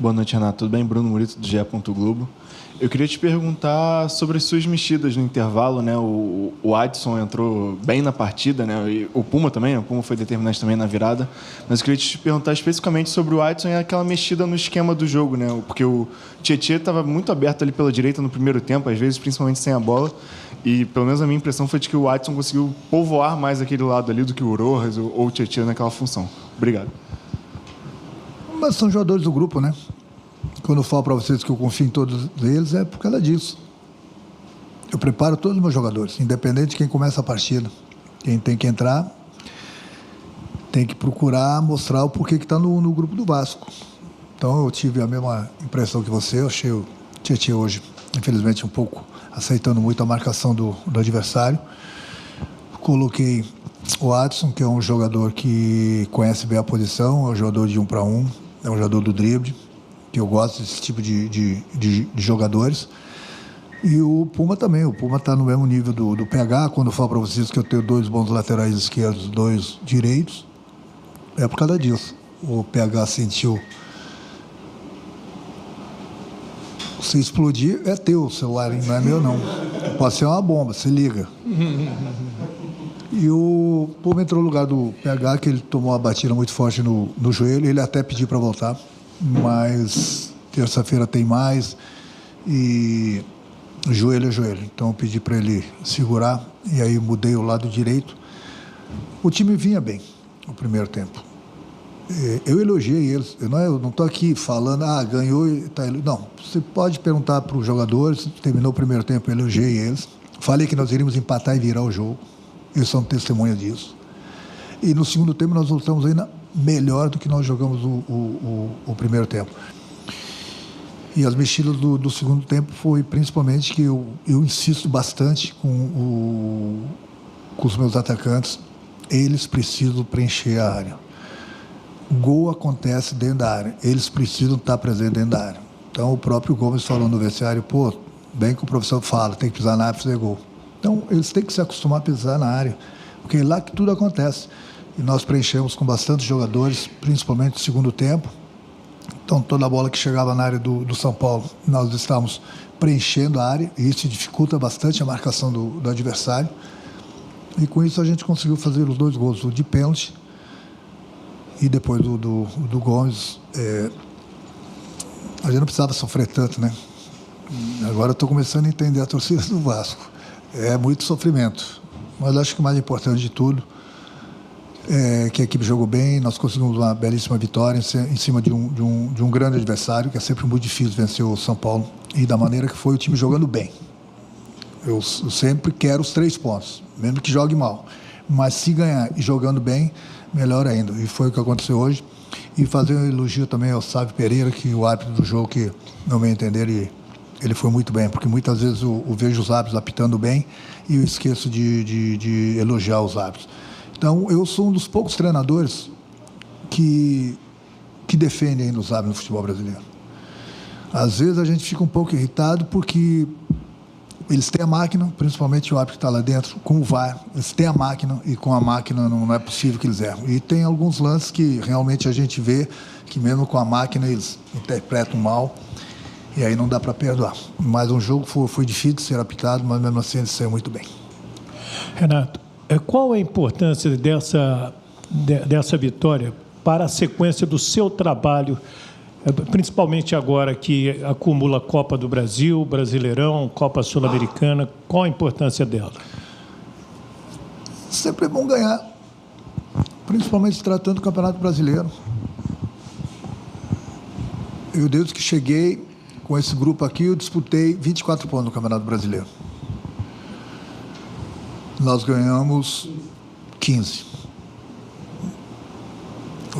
Boa noite, Renato. Tudo bem? Bruno Murito, do GE. Globo. Eu queria te perguntar sobre as suas mexidas no intervalo, né? O Adson entrou bem na partida, né? E o Puma também, o Puma foi determinante também na virada. Mas eu queria te perguntar especificamente sobre o Adson e aquela mexida no esquema do jogo, né? Porque o Tietê estava muito aberto ali pela direita no primeiro tempo, às vezes principalmente sem a bola. E pelo menos a minha impressão foi de que o Adson conseguiu povoar mais aquele lado ali do que o Rojas ou o Tietê naquela função. Obrigado. Mas são jogadores do grupo, né? Quando eu falo para vocês que eu confio em todos eles, é por causa disso. Eu preparo todos os meus jogadores, independente de quem começa a partida. Quem tem que entrar, tem que procurar mostrar o porquê que está no grupo do Vasco. Então eu tive a mesma impressão que você. Eu achei o Tietê hoje, infelizmente, um pouco aceitando muito a marcação do adversário. Coloquei o Adson, que é um jogador que conhece bem a posição, é um jogador de 1 para 1, é um jogador do drible, que eu gosto desse tipo de jogadores. E o Puma também. O Puma está no mesmo nível do PH. Quando eu falo para vocês que eu tenho 2 bons laterais esquerdos, 2 direitos, é por causa disso. O PH sentiu. Se explodir, é teu celular, hein? Não é meu, não. Pode ser uma bomba, se liga. E o Puma entrou no lugar do PH, que ele tomou uma batida muito forte no joelho. Ele até pediu para voltar, mas terça-feira tem mais e joelho é joelho. Então eu pedi para ele segurar e aí mudei o lado direito. O time vinha bem no primeiro tempo. Eu elogiei eles. Eu não estou aqui falando, ganhou e tá. Não, você pode perguntar para os jogadores. Terminou o primeiro tempo, eu elogiei eles. Falei que nós iríamos empatar e virar o jogo. Eles são testemunha disso. E no segundo tempo nós voltamos ainda melhor do que nós jogamos o primeiro tempo. E as mexidas do segundo tempo foi principalmente que eu insisto bastante com os meus atacantes. Eles precisam preencher a área. Gol acontece dentro da área. Eles precisam estar presentes dentro da área. Então o próprio Gomes falou no vestiário, bem que o professor fala, tem que pisar na área para fazer gol. Então eles têm que se acostumar a pisar na área, porque é lá que tudo acontece. E nós preenchemos com bastante jogadores, principalmente no segundo tempo. Então, toda a bola que chegava na área do São Paulo, nós estávamos preenchendo a área, e isso dificulta bastante a marcação do adversário. E com isso a gente conseguiu fazer os 2 gols, o de pênalti e depois do Gomes. A gente não precisava sofrer tanto, né? Agora eu estou começando a entender a torcida do Vasco. É muito sofrimento, mas acho que o mais importante de tudo que a equipe jogou bem. Nós conseguimos uma belíssima vitória em cima de um grande adversário, que é sempre muito difícil vencer o São Paulo, e da maneira que foi o time jogando bem. Eu sempre quero os 3 pontos, mesmo que jogue mal, mas se ganhar e jogando bem, melhor ainda, e foi o que aconteceu hoje. E fazer um elogio também ao Sávio Pereira, que o árbitro do jogo, que no meu entender ele foi muito bem, porque muitas vezes eu vejo os árbitros apitando bem e eu esqueço de elogiar os árbitros. Então, eu sou um dos poucos treinadores que defendem ainda os árbitros no futebol brasileiro. Às vezes a gente fica um pouco irritado porque eles têm a máquina, principalmente o árbitro que está lá dentro, com o VAR. Eles têm a máquina e com a máquina não é possível que eles erram. E tem alguns lances que realmente a gente vê que mesmo com a máquina eles interpretam mal e aí não dá para perdoar. Mas um jogo foi difícil de ser apitado, mas mesmo assim ele saiu muito bem. Renato, qual a importância dessa vitória para a sequência do seu trabalho, principalmente agora que acumula a Copa do Brasil, Brasileirão, Copa Sul-Americana? Qual a importância dela? Sempre é bom ganhar, principalmente tratando do Campeonato Brasileiro. Eu, desde que cheguei com esse grupo aqui, eu disputei 24 pontos no Campeonato Brasileiro. Nós ganhamos 15.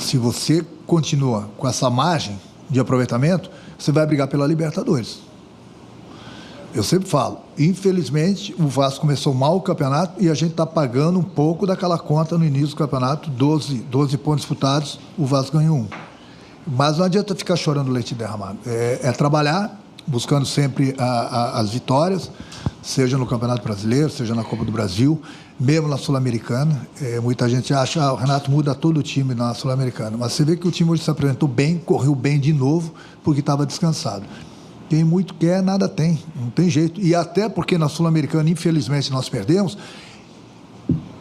Se você continua com essa margem de aproveitamento, você vai brigar pela Libertadores. Eu sempre falo, infelizmente, o Vasco começou mal o campeonato e a gente está pagando um pouco daquela conta no início do campeonato, 12 pontos disputados, o Vasco ganhou 1. Mas não adianta ficar chorando leite derramado. É trabalhar, buscando sempre as vitórias. seja no Campeonato Brasileiro, seja na Copa do Brasil, mesmo na Sul-Americana. Muita gente acha que o Renato muda todo o time na Sul-Americana, mas você vê que o time hoje se apresentou bem, correu bem de novo, porque estava descansado. Quem muito quer, nada tem, não tem jeito. E até porque na Sul-Americana, infelizmente, nós perdemos,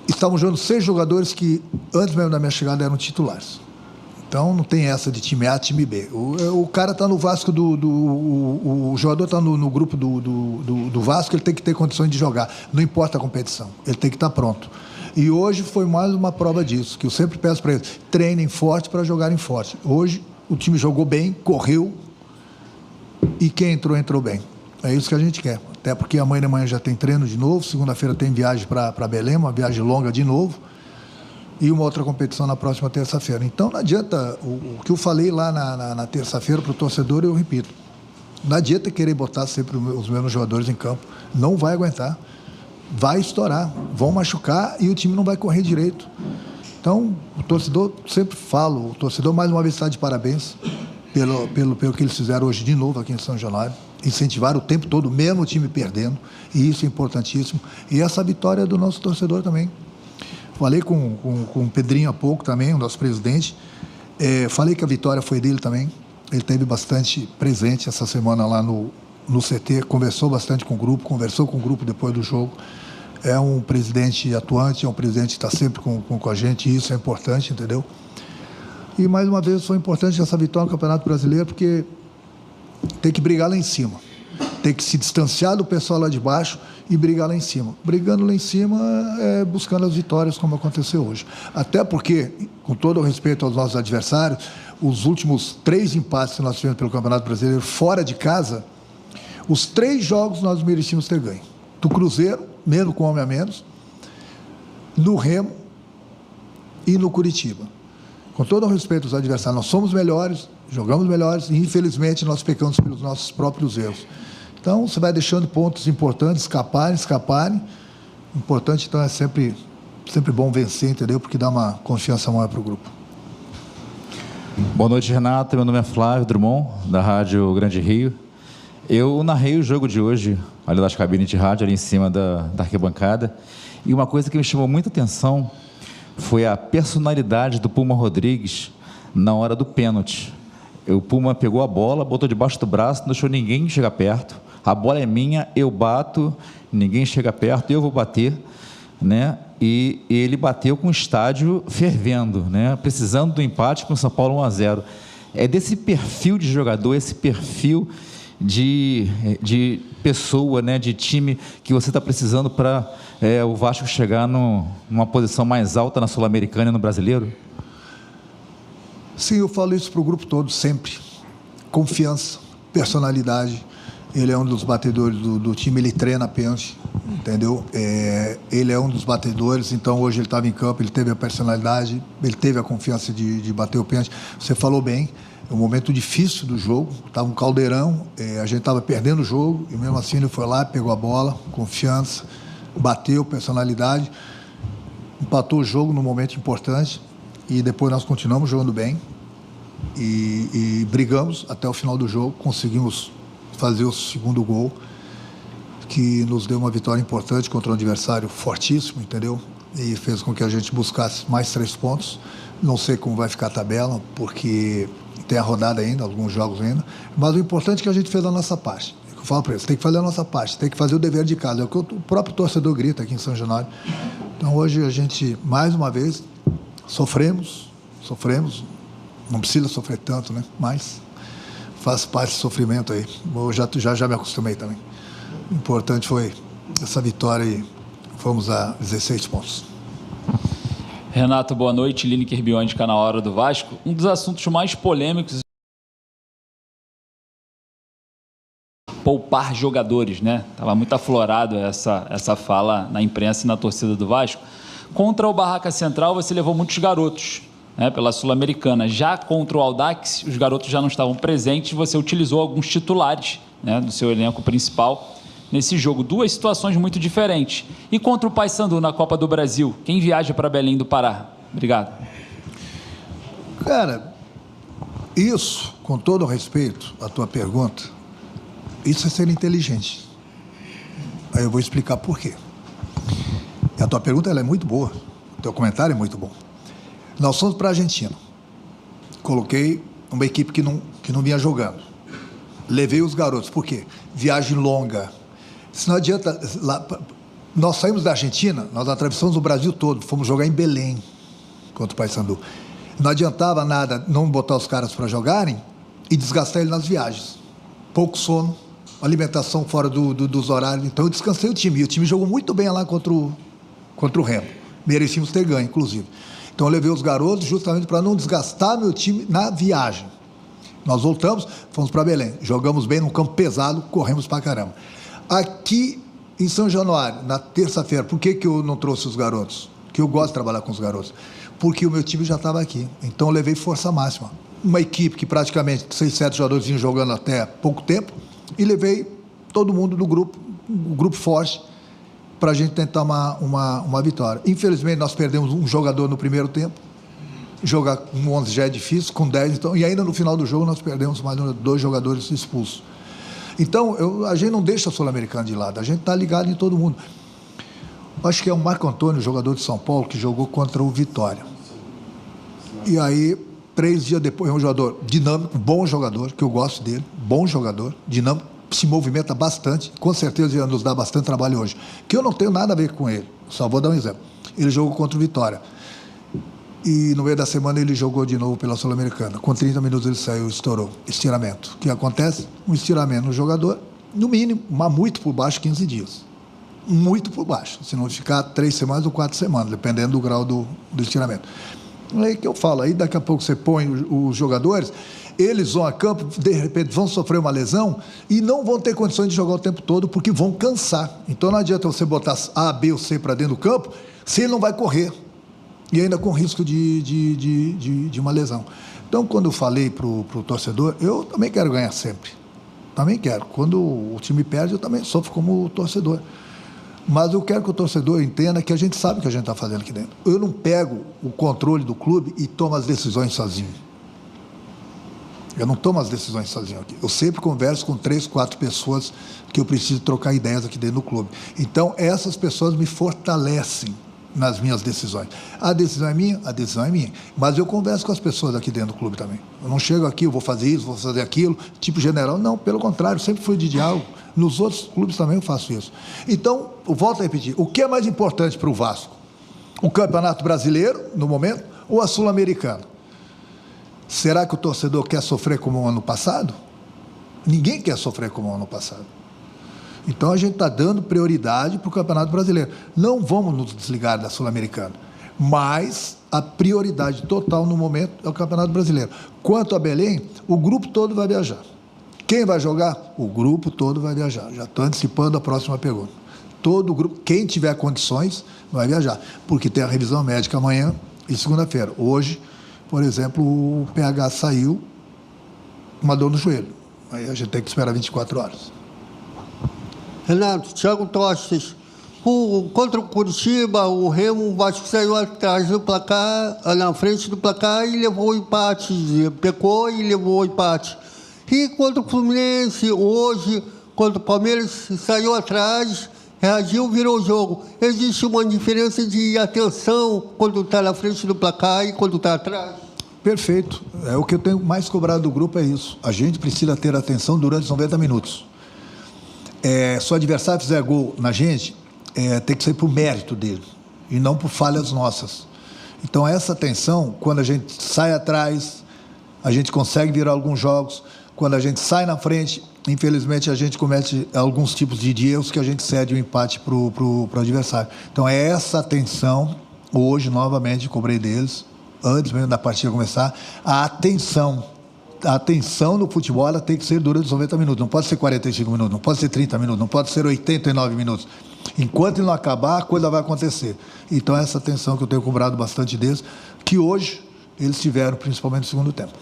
estavam jogando 6 jogadores que, antes mesmo da minha chegada, eram titulares. Então, não tem essa de time A, time B. O cara está no Vasco, o jogador está no grupo do Vasco, ele tem que ter condições de jogar. Não importa a competição, ele tem que estar pronto. E hoje foi mais uma prova disso, que eu sempre peço para eles, treinem forte para jogarem forte. Hoje, o time jogou bem, correu, e quem entrou bem. É isso que a gente quer. Até porque amanhã de manhã já tem treino de novo, segunda-feira tem viagem para Belém, uma viagem longa de novo, e uma outra competição na próxima terça-feira. Então, não adianta, o que eu falei lá na terça-feira para o torcedor, eu repito, não adianta querer botar sempre os mesmos jogadores em campo. Não vai aguentar. Vai estourar, vão machucar e o time não vai correr direito. Então, o torcedor, sempre falo, o torcedor mais uma vez está de parabéns pelo que eles fizeram hoje de novo aqui em São Januário. Incentivaram o tempo todo, mesmo o time perdendo, e isso é importantíssimo. E essa vitória é do nosso torcedor também. Falei com o Pedrinho há pouco também, o nosso presidente. Falei que a vitória foi dele também. Ele esteve bastante presente essa semana lá no CT, conversou bastante com o grupo, conversou com o grupo depois do jogo. É um presidente atuante, é um presidente que está sempre com a gente, e isso é importante, entendeu? E, mais uma vez, foi importante essa vitória no Campeonato Brasileiro, porque tem que brigar lá em cima. Tem que se distanciar do pessoal lá de baixo e brigar lá em cima. Brigando lá em cima, buscando as vitórias, como aconteceu hoje. Até porque, com todo o respeito aos nossos adversários, os últimos 3 empates que nós tivemos pelo Campeonato Brasileiro fora de casa, os 3 jogos nós merecíamos ter ganho. Do Cruzeiro, mesmo com homem a menos, no Remo e no Curitiba. Com todo o respeito aos adversários, nós somos melhores, jogamos melhores e, infelizmente, nós pecamos pelos nossos próprios erros. Então, você vai deixando pontos importantes escaparem. O importante, então, é sempre bom vencer, entendeu? Porque dá uma confiança maior para o grupo. Boa noite, Renato. Meu nome é Flávio Drummond, da Rádio Grande Rio. Eu narrei o jogo de hoje, ali das cabines de rádio, ali em cima da arquibancada. E uma coisa que me chamou muita atenção foi a personalidade do Puma Rodrigues na hora do pênalti. O Puma pegou a bola, botou debaixo do braço, não deixou ninguém chegar perto. A bola é minha, eu bato, ninguém chega perto, eu vou bater, né? E ele bateu com o estádio fervendo, né? Precisando do empate com o São Paulo 1-0. É desse perfil de jogador, esse perfil de pessoa, né? De time que você está precisando para o Vasco chegar numa posição mais alta na Sul-Americana e no Brasileiro? Sim, eu falo isso para o grupo todo, sempre. Confiança, personalidade. Ele é um dos batedores do time, ele treina pênalti, entendeu? Ele é um dos batedores, então hoje ele estava em campo, ele teve a personalidade, ele teve a confiança de bater o pênalti. Você falou bem, é um momento difícil do jogo, estava um caldeirão, a gente estava perdendo o jogo, e mesmo assim ele foi lá, pegou a bola, confiança, bateu, personalidade, empatou o jogo num momento importante, e depois nós continuamos jogando bem, e brigamos até o final do jogo, conseguimos fazer o segundo gol, que nos deu uma vitória importante contra um adversário fortíssimo, entendeu? E fez com que a gente buscasse mais 3 pontos. Não sei como vai ficar a tabela, porque tem a rodada ainda, alguns jogos ainda, mas o importante é que a gente fez a nossa parte. Eu falo para eles, tem que fazer a nossa parte, tem que fazer o dever de casa. É o que o próprio torcedor grita aqui em São Januário. Então hoje a gente, mais uma vez, sofremos, não precisa sofrer tanto, né? Mas faz parte do sofrimento aí. Eu já me acostumei também. O importante foi essa vitória e fomos a 16 pontos. Renato, boa noite. Lineker Biondi, Na Hora do Vasco. Um dos assuntos mais polêmicos, poupar jogadores, né? Estava muito aflorado essa fala na imprensa e na torcida do Vasco. Contra o Barraca Central, você levou muitos garotos, né, pela Sul-Americana. Já contra o Audax, os garotos já não estavam presentes, você utilizou alguns titulares, né, do seu elenco principal nesse jogo. 2 situações muito diferentes. E contra o Paysandu na Copa do Brasil, quem viaja para Belém do Pará? Obrigado. Cara, isso, com todo o respeito à tua pergunta, isso é ser inteligente. Aí eu vou explicar por quê. E a tua pergunta ela é muito boa, o teu comentário é muito bom. Nós fomos para a Argentina. Coloquei uma equipe que não vinha jogando. Levei os garotos. Por quê? Viagem longa. Se não adianta... Nós saímos da Argentina, nós atravessamos o Brasil todo, fomos jogar em Belém contra o Paysandu. Não adiantava nada não botar os caras para jogarem e desgastar ele nas viagens. Pouco sono, alimentação fora dos horários. Então eu descansei o time. E o time jogou muito bem lá contra o Remo. Merecíamos ter ganho, inclusive. Então eu levei os garotos justamente para não desgastar meu time na viagem. Nós voltamos, fomos para Belém. Jogamos bem num campo pesado, corremos para caramba. Aqui em São Januário, na terça-feira, por que eu não trouxe os garotos? Porque eu gosto de trabalhar com os garotos. Porque o meu time já estava aqui. Então eu levei força máxima. Uma equipe que praticamente 6, 7 jogadores vinham jogando até pouco tempo, e levei todo mundo do grupo, um grupo forte, para a gente tentar uma vitória. Infelizmente, nós perdemos um jogador no primeiro tempo. Jogar com 11 já é difícil, com 10, então, e ainda no final do jogo nós perdemos mais 2 jogadores expulsos. Então, a gente não deixa a Sul-Americana de lado, a gente está ligado em todo mundo. Acho que é o Marco Antônio, jogador de São Paulo, que jogou contra o Vitória. E aí, 3 dias depois, é um jogador dinâmico, bom jogador, que eu gosto dele, bom jogador, dinâmico, se movimenta bastante, com certeza ele nos dá bastante trabalho hoje. Que eu não tenho nada a ver com ele, só vou dar um exemplo. Ele jogou contra o Vitória. E no meio da semana ele jogou de novo pela Sul-Americana. Com 30 minutos ele saiu, estourou. Estiramento. O que acontece? Um estiramento no jogador, no mínimo, mas muito por baixo, 15 dias. Muito por baixo. Se não ficar 3 semanas ou 4 semanas, dependendo do grau do estiramento. É que eu falo, aí daqui a pouco você põe os jogadores, eles vão a campo, de repente vão sofrer uma lesão e não vão ter condições de jogar o tempo todo porque vão cansar. Então não adianta você botar A, B ou C para dentro do campo se ele não vai correr. E ainda com risco de uma lesão. Então, quando eu falei para o torcedor, eu também quero ganhar sempre. Também quero. Quando o time perde, eu também sofro como torcedor. Mas eu quero que o torcedor entenda que a gente sabe o que a gente está fazendo aqui dentro. Eu não pego o controle do clube e tomo as decisões sozinho. Eu não tomo as decisões sozinho aqui. Eu sempre converso com 3, 4 pessoas que eu preciso trocar ideias aqui dentro do clube. Então, essas pessoas me fortalecem nas minhas decisões. A decisão é minha, a decisão é minha. Mas eu converso com as pessoas aqui dentro do clube também. Eu não chego aqui, eu vou fazer isso, vou fazer aquilo, tipo general. Não, pelo contrário, sempre fui de diálogo. Nos outros clubes também eu faço isso. Então, eu volto a repetir, o que é mais importante para o Vasco? O Campeonato Brasileiro, no momento, ou a Sul-Americana? Será que o torcedor quer sofrer como o ano passado? Ninguém quer sofrer como o ano passado. Então, a gente está dando prioridade para o Campeonato Brasileiro. Não vamos nos desligar da Sul-Americana, mas a prioridade total no momento é o Campeonato Brasileiro. Quanto a Belém, o grupo todo vai viajar. Quem vai jogar? O grupo todo vai viajar. Já estou antecipando a próxima pergunta. Todo o grupo, quem tiver condições, vai viajar, porque tem a revisão médica amanhã e segunda-feira. Hoje, por exemplo, o PH saiu, uma dor no joelho. Aí a gente tem que esperar 24 horas. Renato, Thiago Tostes, contra o Curitiba, o Remo, o Vasco saiu atrás do placar, na frente do placar e levou o empate, pecou e levou o empate. E contra o Fluminense, hoje, contra o Palmeiras, saiu atrás, reagiu, virou o jogo. Existe uma diferença de atenção quando está na frente do placar e quando está atrás? Perfeito. É o que eu tenho mais cobrado do grupo, é isso. A gente precisa ter atenção durante os 90 minutos. Se o adversário fizer gol na gente, tem que ser por mérito dele e não por falhas nossas. Então, essa atenção, quando a gente sai atrás, a gente consegue virar alguns jogos. Quando a gente sai na frente, infelizmente, a gente comete alguns tipos de erros que a gente cede o empate para o adversário. Então, é essa atenção, hoje, novamente, cobrei deles, antes mesmo da partida começar, a atenção no futebol ela tem que ser durante os 90 minutos, não pode ser 45 minutos, não pode ser 30 minutos, não pode ser 89 minutos. Enquanto ele não acabar, a coisa vai acontecer. Então, essa atenção que eu tenho cobrado bastante deles, que hoje eles tiveram, principalmente no segundo tempo.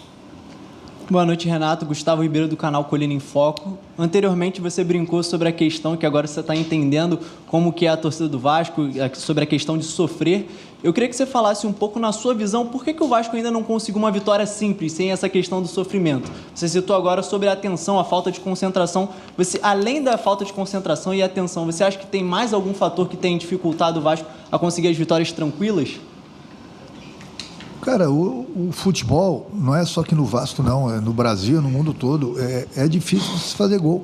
Boa noite, Renato. Gustavo Ribeiro, do canal Colina em Foco. Anteriormente, você brincou sobre a questão que agora você está entendendo como que é a torcida do Vasco, sobre a questão de sofrer. Eu queria que você falasse um pouco, na sua visão, por que o Vasco ainda não conseguiu uma vitória simples, sem essa questão do sofrimento? Você citou agora sobre a atenção, a falta de concentração. Você, além da falta de concentração e atenção, você acha que tem mais algum fator que tem dificultado o Vasco a conseguir as vitórias tranquilas? Cara, o futebol não é só aqui no Vasco, não. É no Brasil, no mundo todo. É difícil de se fazer gol.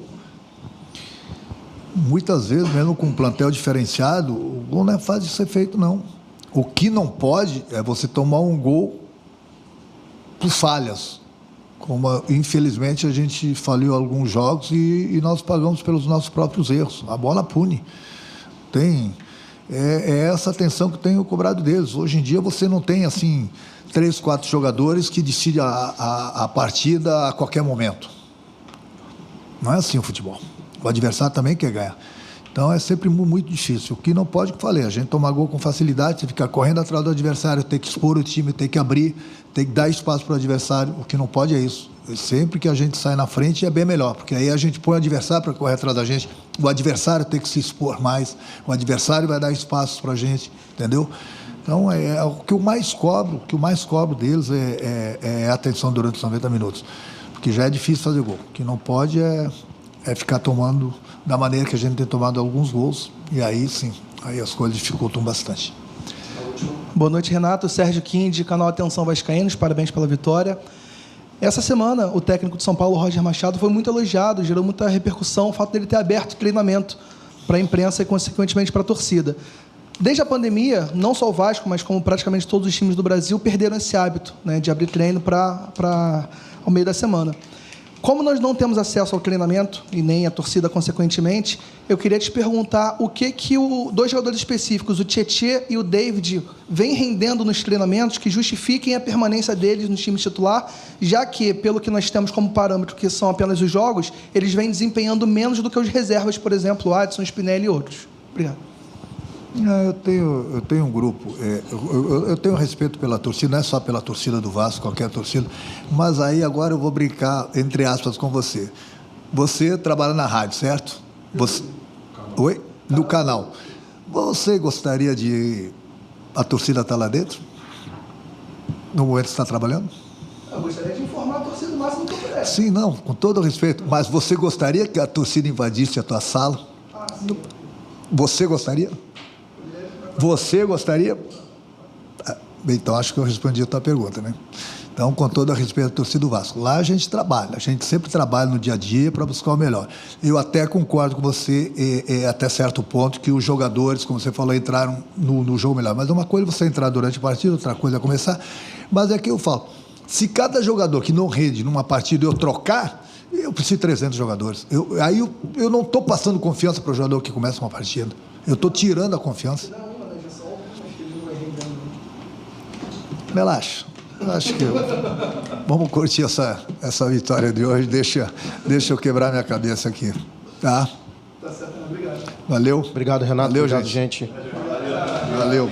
Muitas vezes, mesmo com um plantel diferenciado, o gol não é fácil de ser feito, não. O que não pode é você tomar um gol por falhas. Como, infelizmente, a gente falhou alguns jogos e nós pagamos pelos nossos próprios erros. A bola pune. É essa atenção que eu tenho cobrado deles. Hoje em dia você não tem, assim, 3, 4 jogadores que decidem a partida a qualquer momento. Não é assim o futebol. O adversário também quer ganhar. Então é sempre muito difícil. O que não pode, que eu falei, a gente tomar gol com facilidade, você ficar correndo atrás do adversário, ter que expor o time, ter que abrir, ter que dar espaço para o adversário. O que não pode é isso. Sempre que a gente sai na frente é bem melhor, porque aí a gente põe o adversário para correr atrás da gente, o adversário tem que se expor mais, o adversário vai dar espaço para a gente, entendeu? Então, o que eu mais cobro deles é a atenção durante os 90 minutos, porque já é difícil fazer gol. O que não pode é ficar tomando da maneira que a gente tem tomado alguns gols, e aí sim, aí as coisas dificultam bastante. Boa noite, Renato. Sérgio Quinde, canal Atenção Vascaínos, parabéns pela vitória. Essa semana, o técnico de São Paulo, Roger Machado, foi muito elogiado, gerou muita repercussão o fato dele ter aberto treinamento para a imprensa e, consequentemente, para a torcida. Desde a pandemia, não só o Vasco, mas como praticamente todos os times do Brasil, perderam esse hábito, né, de abrir treino ao meio da semana. Como nós não temos acesso ao treinamento, e nem a torcida, consequentemente, eu queria te perguntar o que dois jogadores específicos, o Tietê e o David, vêm rendendo nos treinamentos que justifiquem a permanência deles no time titular, já que, pelo que nós temos como parâmetro, que são apenas os jogos, eles vêm desempenhando menos do que os reservas, por exemplo, o Adson, Spinelli e outros. Obrigado. Eu tenho um grupo, eu tenho respeito pela torcida, não é só pela torcida do Vasco, qualquer torcida, mas aí agora eu vou brincar, entre aspas, com você. Você trabalha na rádio, certo? Oi? No canal. Você gostaria de a torcida estar lá dentro? No momento que você está trabalhando? Eu gostaria de informar a torcida o máximo que eu puder. Sim, não, com todo o respeito, mas você gostaria que a torcida invadisse a tua sala? Sim. Você gostaria? Você gostaria? Bem, então acho que eu respondi a tua pergunta, né? Então, com todo o respeito à torcida do Vasco, lá a gente trabalha, a gente sempre trabalha no dia a dia para buscar o melhor. Eu até concordo com você, até certo ponto, que os jogadores, como você falou, entraram no jogo melhor. Mas uma coisa é você entrar durante a partida, outra coisa é começar. Mas é que eu falo, se cada jogador que não rende numa partida eu trocar, eu preciso de 300 jogadores. Aí eu não estou passando confiança para o jogador que começa uma partida. Eu estou tirando a confiança. Relaxa. Eu acho que vamos curtir essa vitória de hoje. Deixa eu quebrar minha cabeça aqui. Tá? Tá certo, obrigado. Valeu. Obrigado, Renato. Valeu, obrigado, gente. gente. Valeu.